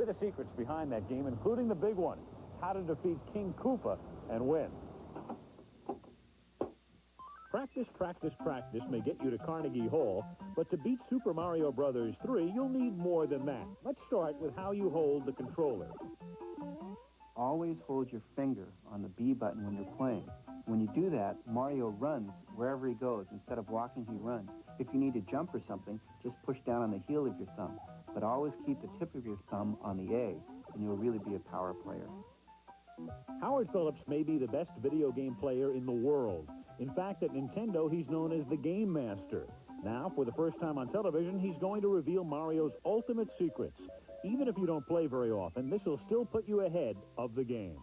the secrets behind that game, including the big one, how to defeat King Koopa and win. Practice, practice, practice may get you to Carnegie Hall, but to beat Super Mario Bros. 3, you'll need more than that. Let's start with how you hold the controller. Always hold your finger on the B button when you're playing. When you do that, Mario runs wherever he goes. Instead of walking, he runs. If you need to jump or something, just push down on the heel of your thumb. But always keep the tip of your thumb on the A, and you'll really be a power player. Howard Phillips may be the best video game player in the world. In fact, at Nintendo, he's known as the Gamemaster. Now, for the first time on television, he's going to reveal Mario's ultimate secrets. Even if you don't play very often, this will still put you ahead of the game.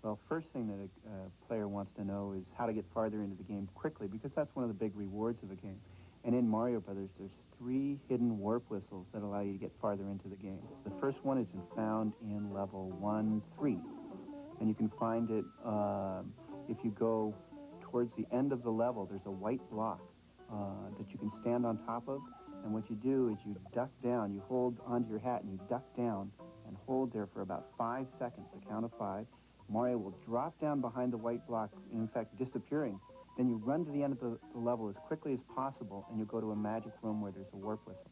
Well, first thing that a player wants to know is how to get farther into the game quickly, because that's one of the big rewards of the game. And in Mario Brothers, there's 3 hidden warp whistles that allow you to get farther into the game. The first one is found in level 1-3, and you can find it if you go towards the end of the level. There's a white block that you can stand on top of, and what you do is you duck down, you hold onto your hat and you duck down and hold there for about 5 seconds, the count of 5. Mario will drop down behind the white block, in fact disappearing. Then you run to the end of the level as quickly as possible, and you go to a magic room where there's a warp whistle.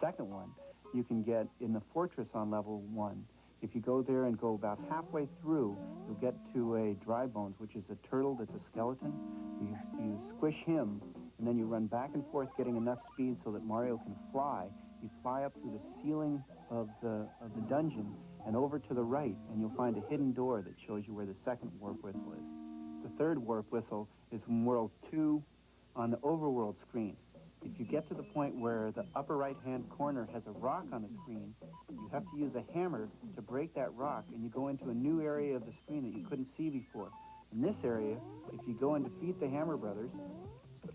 Second one, you can get in the fortress on level 1. If you go there and go about halfway through, you'll get to a dry bones, which is a turtle that's a skeleton. You squish him, and then you run back and forth, getting enough speed so that Mario can fly. You fly up through the ceiling of the dungeon and over to the right, and you'll find a hidden door that shows you where the second warp whistle is. The third warp whistle is from World 2 on the overworld screen. If you get to the point where the upper right-hand corner has a rock on the screen, you have to use a hammer to break that rock, and you go into a new area of the screen that you couldn't see before. In this area, if you go and defeat the Hammer Brothers,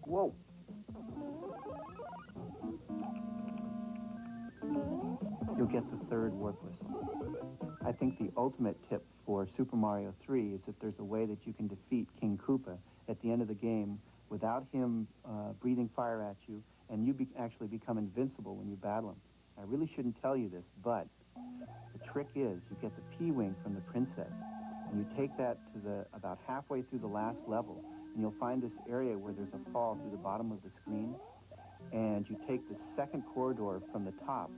whoa! You'll get the third warp whistle. I think the ultimate tip for Super Mario 3 is that there's a way that you can defeat King Koopa at the end of the game without him breathing fire at you, and you actually become invincible when you battle him. I really shouldn't tell you this, but the trick is you get the P-Wing from the princess, and you take that to about halfway through the last level, and you'll find this area where there's a fall through the bottom of the screen, and you take the second corridor from the top,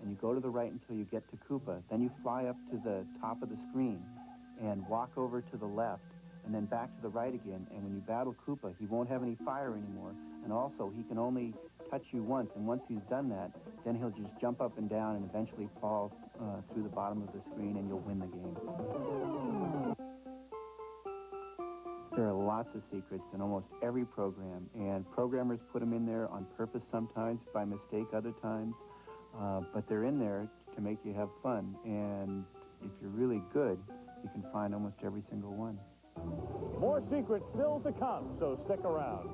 and you go to the right until you get to Koopa. Then you fly up to the top of the screen and walk over to the left, and then back to the right again. And when you battle Koopa, he won't have any fire anymore, and also he can only touch you once, and once he's done that, then he'll just jump up and down and eventually fall through the bottom of the screen, and you'll win the game. There are lots of secrets in almost every program, and programmers put them in there on purpose sometimes, by mistake other times, but they're in there to make you have fun, and if you're really good, you can find almost every single one. More secrets still to come, so stick around.